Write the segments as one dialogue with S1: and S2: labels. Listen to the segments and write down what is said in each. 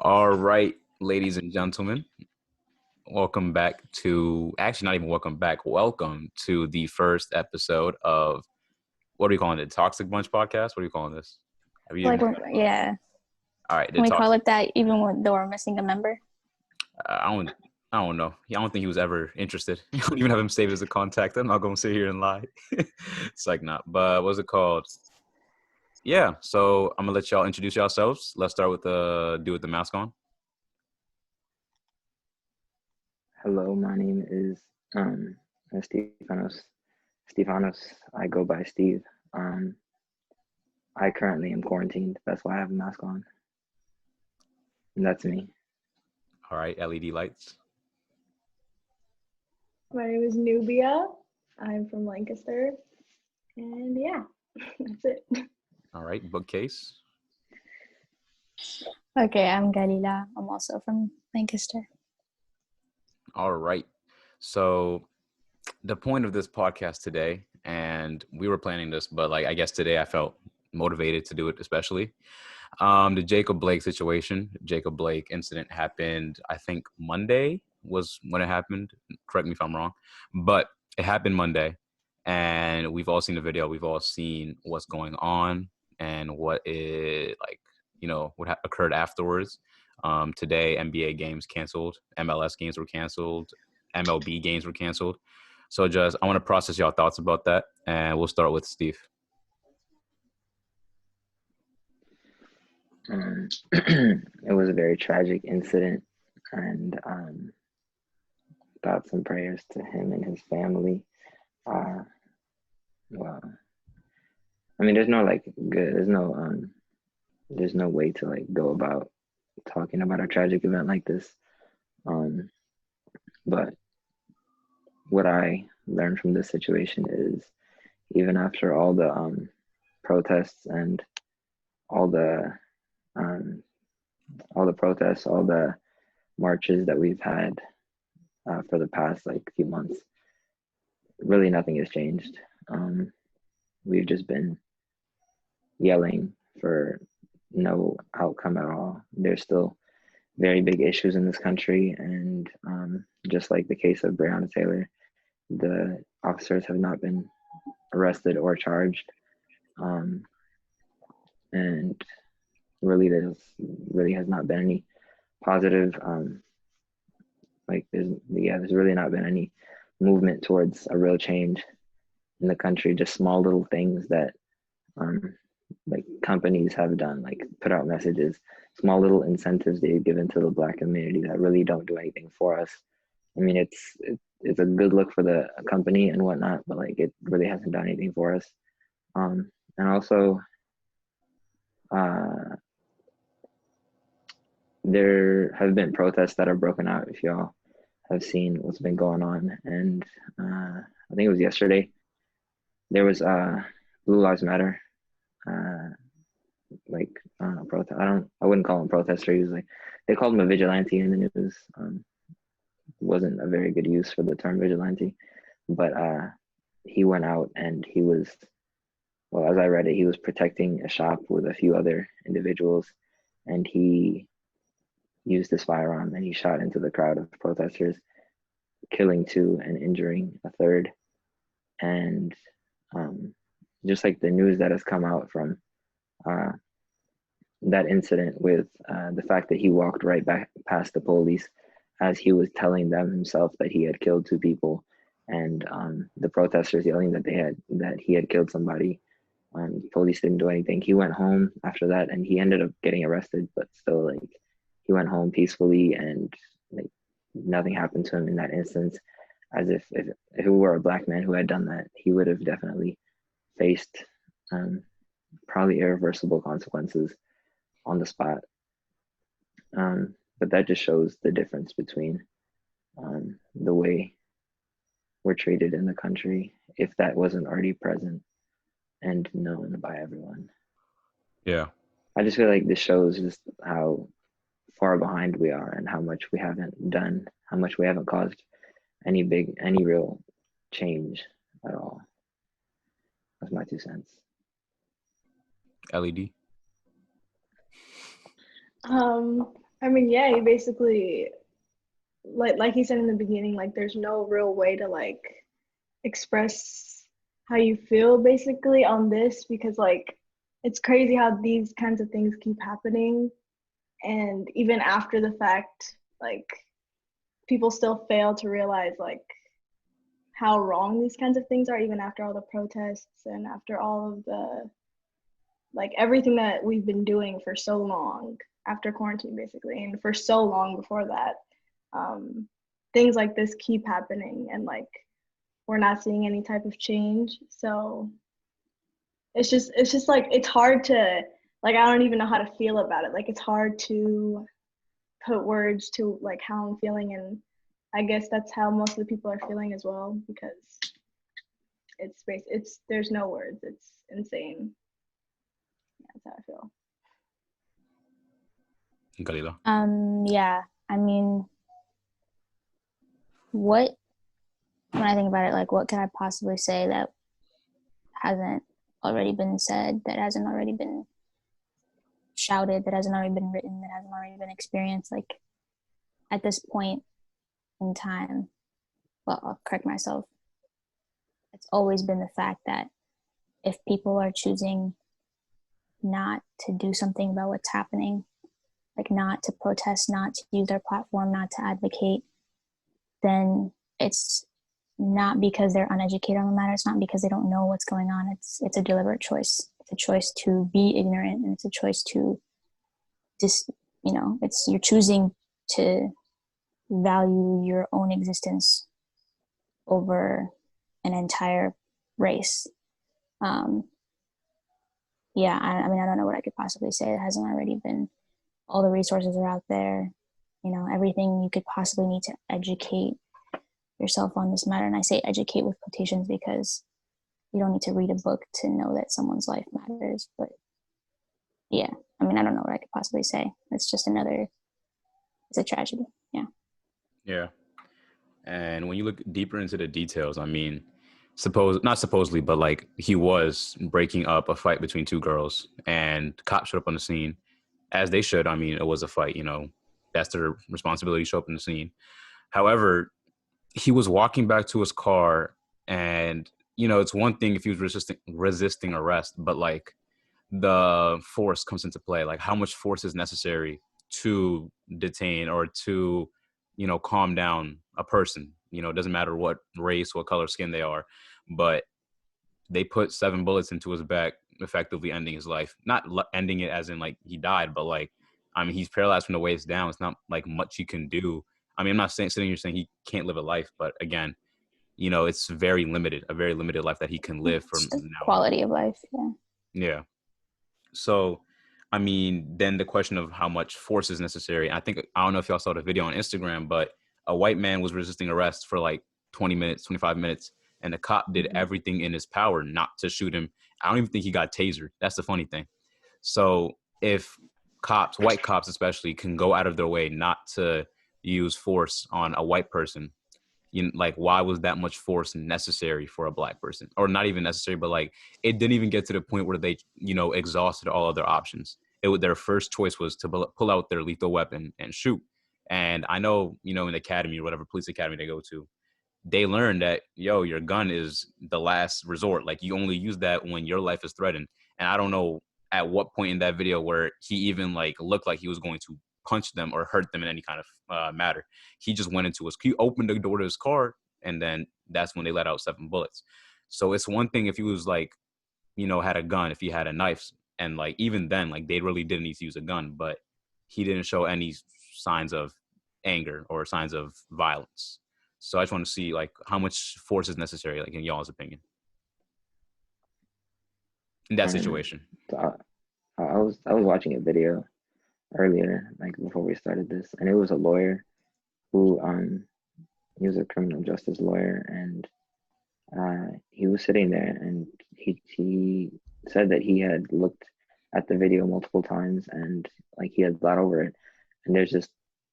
S1: All right, ladies and gentlemen, welcome back to, actually not even welcome back, welcome to the first episode of, what are we calling it? Toxic Bunch podcast? What are you calling this? Have you
S2: Like,
S1: even,
S2: yeah.
S1: all right, the
S2: Can we call
S1: Toxic,
S2: it that even though we're missing a member?
S1: I don't, I don't know. I don't think he was ever interested. You don't even have him saved as a contact. I'm not going to sit here and lie. It's like, not, but what's it called? Yeah, so I'm going to let y'all introduce yourselves. Let's start with the mask on.
S3: Hello, my name is Stefanos. Stefanos, I go by Steve. I currently am quarantined. That's why I have a mask on. And that's me.
S1: All right, LED lights.
S4: My name is Nubia. I'm from Lancaster. And yeah, that's it.
S1: All right, bookcase.
S2: Okay, I'm Galila. I'm also from Lancaster.
S1: All right. So the point of this podcast today, and we were planning this, but I guess today I felt motivated to do it, especially. The Jacob Blake situation, Jacob Blake incident happened, I think Monday was when it happened. Correct me if I'm wrong, but it happened Monday, and we've all seen the video. We've all seen what's going on and what what occurred afterwards. Today, NBA games canceled, MLS games were canceled, MLB games were canceled. So I want to process y'all thoughts about that, and we'll start with Steve.
S3: It was a very tragic incident, and thoughts and prayers to him and his family. Well, I mean, there's no way to go about talking about a tragic event like this. But what I learned from this situation is, even after all the protests and all the protests, all the marches that we've had for the past few months, really nothing has changed. We've just been yelling for no outcome at all. There's still very big issues in this country, and just like the case of Breonna Taylor, the officers have not been arrested or charged, and there really has not been any positive. There's really not been any movement towards a real change in the country. Just small little things that companies have done, put out messages, small little incentives they've given to the Black community that really don't do anything for us. I mean, it's a good look for the company and whatnot, but it really hasn't done anything for us. And also, there have been protests that have broken out. If y'all have seen what's been going on, and I think it was yesterday, there was Blue Lives Matter. Protest. I wouldn't call him protester usually. They called him a vigilante in the news. Wasn't a very good use for the term vigilante, but he went out and he was, well, as I read it, he was protecting a shop with a few other individuals, and he used his firearm and he shot into the crowd of protesters, killing two and injuring a third. And just like the news that has come out from that incident, with the fact that he walked right back past the police as he was telling them himself that he had killed two people, and the protesters yelling that he had killed somebody. Police didn't do anything. He went home after that, and he ended up getting arrested, but still, he went home peacefully, and nothing happened to him in that instance. As if it were a Black man who had done that, he would have definitely faced probably irreversible consequences on the spot. But that just shows the difference between the way we're treated in the country, if that wasn't already present and known by everyone.
S1: Yeah.
S3: I just feel like this shows just how far behind we are and how much we haven't done, how much we haven't caused any real change at all. That's my 2 cents.
S1: LED.
S4: I mean, yeah, he basically, like he said in the beginning, like there's no real way to like express how you feel basically on this, because like it's crazy how these kinds of things keep happening, and even after the fact, like people still fail to realize like how wrong these kinds of things are, even after all the protests and after all of the like everything that we've been doing for so long after quarantine basically, and for so long before that. um, Things like this keep happening, and like we're not seeing any type of change. So it's just like it's hard to, like, I don't even know how to feel about it. Like it's hard to put words to like how I'm feeling, and I guess that's how most of the people are feeling as well, because it's there's no words. It's insane. That's how I feel.
S1: Galila.
S2: Yeah. I mean, what when I think about it, like, what can I possibly say that hasn't already been said, that hasn't already been shouted, that hasn't already been written, that hasn't already been experienced? Like, at this point in time, well, I'll correct myself. It's always been the fact that if people are choosing not to do something about what's happening, like not to protest, not to use their platform, not to advocate, then it's not because they're uneducated on the matter. It's not because they don't know what's going on. It's a deliberate choice. It's a choice to be ignorant, and it's a choice to just, it's, you're choosing to value your own existence over an entire race. Um, yeah, I mean, I don't know what I could possibly say that hasn't already been. All the resources are out there, everything you could possibly need to educate yourself on this matter. And I say educate with quotations because you don't need to read a book to know that someone's life matters. But yeah, I mean, I don't know what I could possibly say. It's just it's a tragedy. Yeah.
S1: Yeah. And when you look deeper into the details, I mean, not supposedly, but like he was breaking up a fight between two girls, and cops showed up on the scene, as they should. I mean, it was a fight, that's their responsibility to show up in the scene. However, he was walking back to his car, and, it's one thing if he was resisting arrest, but like the force comes into play. Like how much force is necessary to detain or to, calm down a person. It doesn't matter what race, what color skin they are, but they put 7 bullets into his back, effectively ending his life. Not ending it as in like he died, but like, I mean, he's paralyzed from the waist down. It's not like much he can do. I mean, I'm not sitting here saying he can't live a life, but again, it's a very limited life that he can live from
S2: It's just
S1: now on.
S2: quality of life. Yeah.
S1: Yeah. So, I mean, then the question of how much force is necessary. I don't know if y'all saw the video on Instagram, but a white man was resisting arrest for like 20 minutes, 25 minutes, and the cop did everything in his power not to shoot him. I don't even think he got tasered. That's the funny thing. So if white cops especially, can go out of their way not to use force on a white person, like, why was that much force necessary for a black person? Or not even necessary, but like it didn't even get to the point where they exhausted all other options. Their first choice was to pull out their lethal weapon and shoot. And I know, in the academy or whatever police academy they go to, they learn that, your gun is the last resort. Like, you only use that when your life is threatened. And I don't know at what point in that video where he even like looked like he was going to punch them or hurt them in any kind of matter. He just he opened the door to his car, and then that's when they let out 7 bullets. So it's one thing if he was like, had a gun, if he had a knife, and like even then, like, they really didn't need to use a gun, but he didn't show any signs of anger or signs of violence. So I just want to see like how much force is necessary, like in y'all's opinion, in that
S3: Um,
S1: situation.
S3: so I was watching a video earlier, like before we started this, and it was a lawyer who he was a criminal justice lawyer, and he was sitting there, and he said that he had looked at the video multiple times, and like he had thought over it, and there's just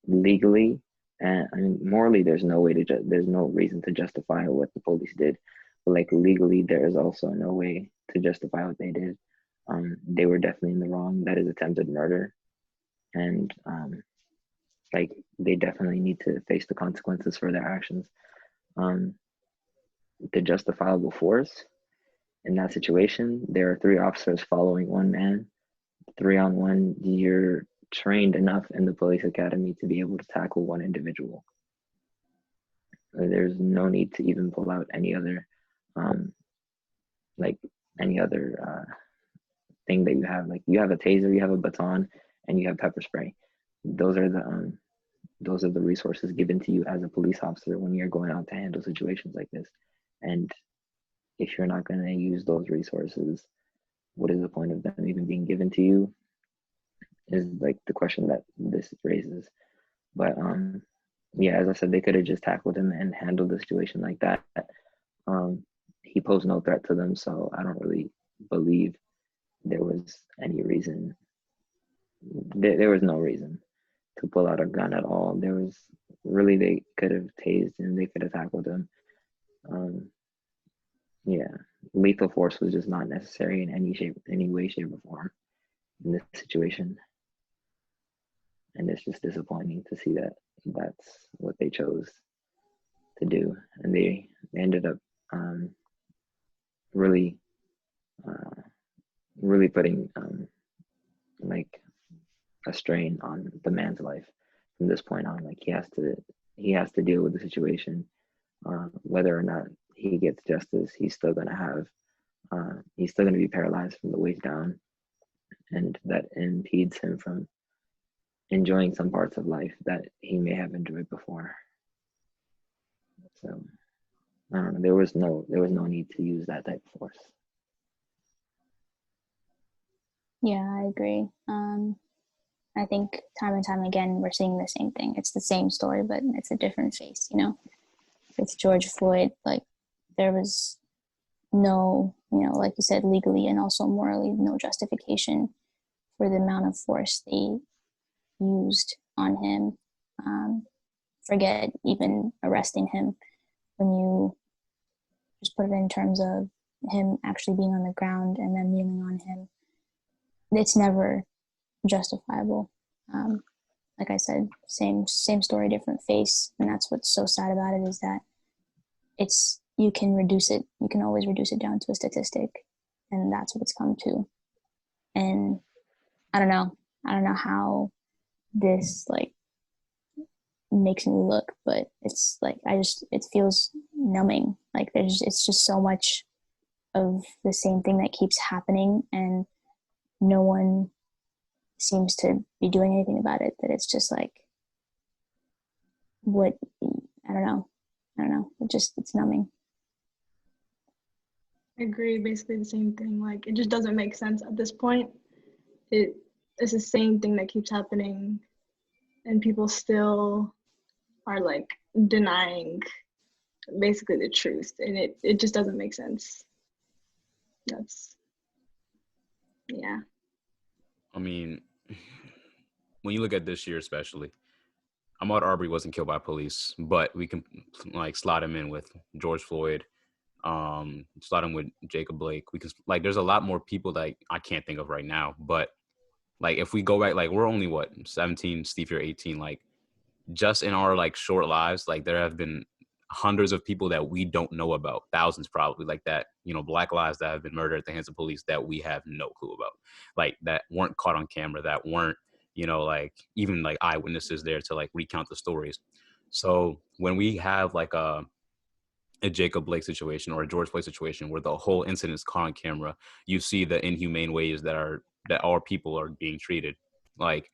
S3: legally, and I mean morally, there's no way to there's no reason to justify what the police did, but like legally, there is also no way to justify what they did. They were definitely in the wrong. That is attempted murder, and like they definitely need to face the consequences for their actions. Um, the justifiable force in that situation, there are three officers following one man. 3-on-1, you're trained enough in the police academy to be able to tackle one individual. There's no need to even pull out any other, um, like any other thing that you have. Like you have a taser, you have a baton, and you have pepper spray. Those are the resources given to you as a police officer when you're going out to handle situations like this. And if you're not going to use those resources, what is the point of them even being given to you? Is like the question that this raises. But yeah, as I said, they could have just tackled him and handled the situation like that. He posed no threat to them, so I don't really believe there was any reason. There was no reason to pull out a gun at all. There was really, they could have tased him, they could have tackled him. Yeah, lethal force was just not necessary in any way, shape, or form in this situation. And it's just disappointing to see that that's what they chose to do, and they ended up really, really putting like a strain on the man's life from this point on. Like he has to deal with the situation, whether or not he gets justice. He's still gonna have he's still gonna be paralyzed from the waist down, and that impedes him from enjoying some parts of life that he may have enjoyed before. So I don't know. There was no need to use that type of force.
S2: Yeah, I agree. I think time and time again we're seeing the same thing. It's the same story, but it's a different face. You know, with George Floyd, like there was no, like you said, legally and also morally, no justification for the amount of force they used on him. Forget even arresting him. When you just put it in terms of him actually being on the ground and then kneeling on him, it's never justifiable. Like I said, same story, different face, and that's what's so sad about it, is that you can always reduce it down to a statistic, and that's what it's come to. And I don't know how this like makes me look, but it's like it feels numbing. Like it's just so much of the same thing that keeps happening, and no one seems to be doing anything about it. That it's just like, what, I don't know. It's numbing.
S4: I agree, basically the same thing. Like it just doesn't make sense at this point. It's the same thing that keeps happening, and people still are like denying basically the truth, and it just doesn't make sense. Yeah.
S1: I mean, when you look at this year especially, Ahmaud Arbery wasn't killed by police, but we can like slot him in with George Floyd, slot him with Jacob Blake. We can like there's a lot more people that I can't think of right now, but like if we go back, like we're only 17, Steve, you're 18, like just in our like short lives, like there have been hundreds of people that we don't know about, thousands probably, like that, Black lives that have been murdered at the hands of police that we have no clue about, like that weren't caught on camera, that weren't, like even like eyewitnesses there to like recount the stories. So when we have like a Jacob Blake situation or a George Floyd situation where the whole incident is caught on camera, you see the inhumane ways that our people are being treated. Like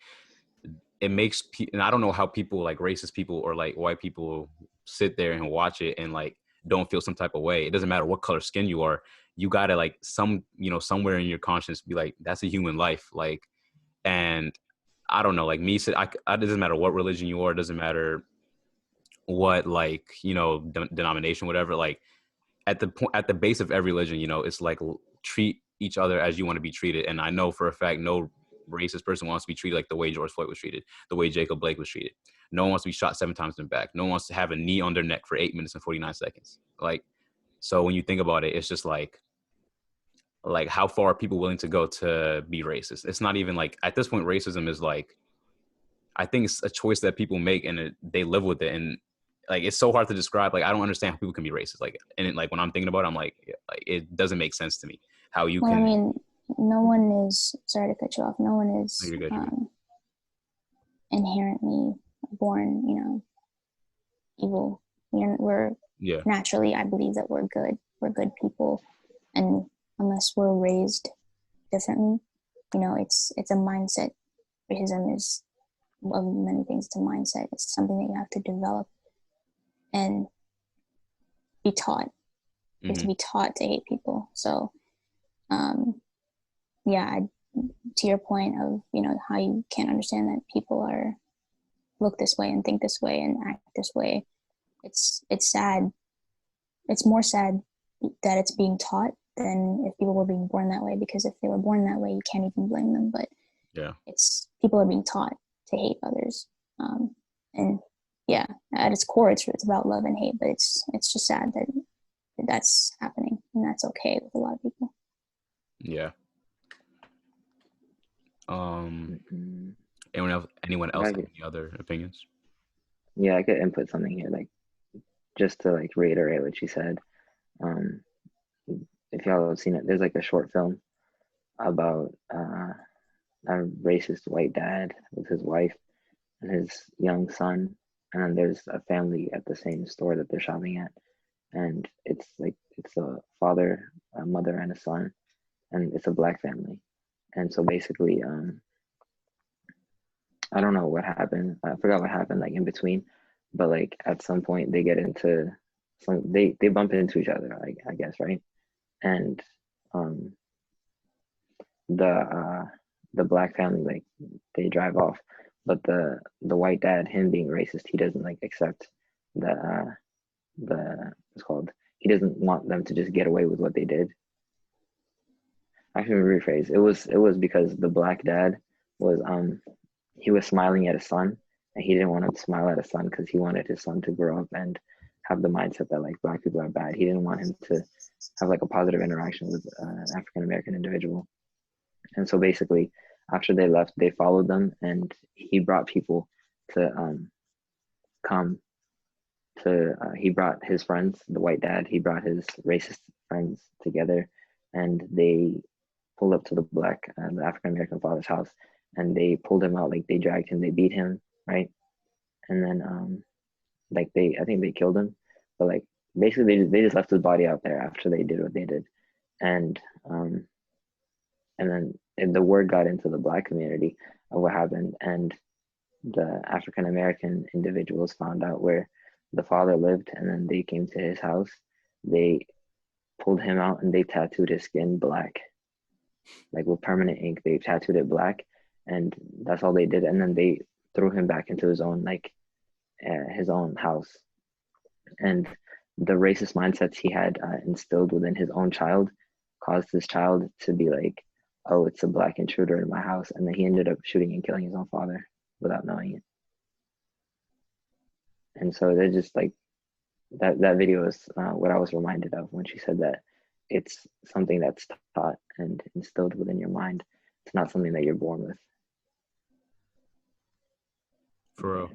S1: it makes, and I don't know how people like racist people or like white people sit there and watch it and like don't feel some type of way. It doesn't matter what color skin you are. You gotta like somewhere in your conscience be like, that's a human life. Like, and I don't know, like me, it doesn't matter what religion you are. It doesn't matter what like, denomination, whatever, like at the base of every religion, it's like treat each other as you want to be treated. And I know for a fact, no racist person wants to be treated like the way George Floyd was treated, the way Jacob Blake was treated. No one wants to be shot 7 times in the back. No one wants to have a knee on their neck for 8 minutes and 49 seconds. Like, so when you think about it, it's just like how far are people willing to go to be racist? It's not even like, at this point, racism is like, I think it's a choice that people make, and they live with it. And like, it's so hard to describe. Like, I don't understand how people can be racist. Like, and like when I'm thinking about it, I'm like it doesn't make sense to me how you
S2: Well,
S1: can.
S2: I mean, no one is, sorry to cut you off, no one is
S1: You're good, you're good.
S2: inherently born, evil. We're
S1: Yeah.
S2: naturally, I believe that we're good. We're good people. And unless we're raised differently, it's a mindset. Racism is, of many things, it's a mindset. It's something that you have to develop and be taught. You have to be taught to hate people. So, yeah, to your point of, how you can't understand that people look this way and think this way and act this way. It's sad. It's more sad that it's being taught than if people were being born that way, because if they were born that way, you can't even blame them. But
S1: yeah, it's
S2: people are being taught to hate others. And yeah, at its core, it's about love and hate, but it's just sad that that's happening, and that's okay with a lot of people.
S1: Yeah. Anyone else have any other opinions?
S3: Yeah, I could input something here, like just to like reiterate what she said. If y'all have seen it, there's like a short film about a racist white dad with his wife and his young son, and then there's a family at the same store that they're shopping at, and it's a father, a mother, and a son, and it's a black family. And so basically, I don't know what happened. I forgot what happened like in between, but like at some point they get into they bump into each other, like I guess, right? And the black family, like they drive off, but the white dad, him being racist, he doesn't like accept the what's called, he doesn't want them to just get away with what they did. I can rephrase. It was because the black dad was he was smiling at his son, and he didn't want him to smile at his son because he wanted his son to grow up and have the mindset that like black people are bad. He didn't want him to have like a positive interaction with an African American individual. And so basically, after they left, they followed them, and he brought people to come to. He brought his friends, the white dad. He brought his racist friends together, and they pulled up to the African American father's house, and they pulled him out, like they dragged him, they beat him, right? And then like I think they killed him, but like basically they just left his body out there after they did what they did. And then the word got into the black community of what happened, and the African American individuals found out where the father lived, and then they came to his house. They pulled him out and they tattooed his skin black, like with permanent ink. They tattooed it black, and that's all they did. And then they threw him back into his own his own house. And the racist mindsets he had instilled within his own child caused his child to be like, oh, it's a black intruder in my house. And then he ended up shooting and killing his own father without knowing it. And so they're just like, that video is what I was reminded of when she said that it's something that's taught and instilled within your mind. It's not something that you're born with.
S1: For real.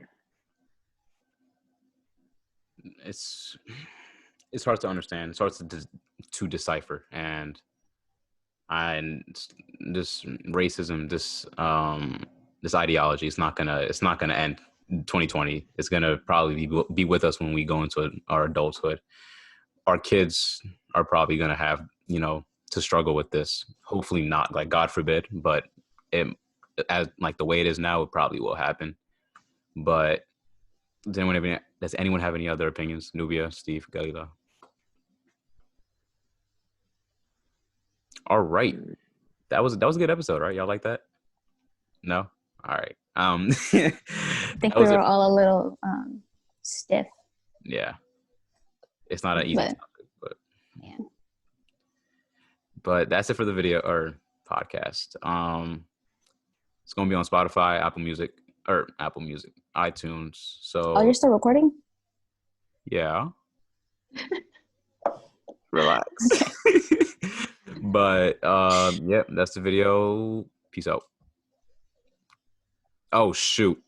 S1: It's hard to understand. It's hard to decipher, and this racism, this ideology, it's not gonna end in 2020. It's gonna probably be with us when we go into our adulthood. Our kids are probably gonna have to struggle with this. Hopefully not, like God forbid, but as like the way it is now, it probably will happen. But does anyone have any other opinions? Nubia, Steve, Galila. All right, that was a good episode, right? Y'all like that? No? All right.
S2: I think we were all a little stiff.
S1: Yeah, it's not an easy topic, but
S2: yeah.
S1: But that's it for the video or podcast. It's gonna be on Spotify, Apple Music, iTunes. So.
S2: Oh, you're still recording?
S1: Yeah. Relax. But yeah, that's the video. Peace out. Oh shoot.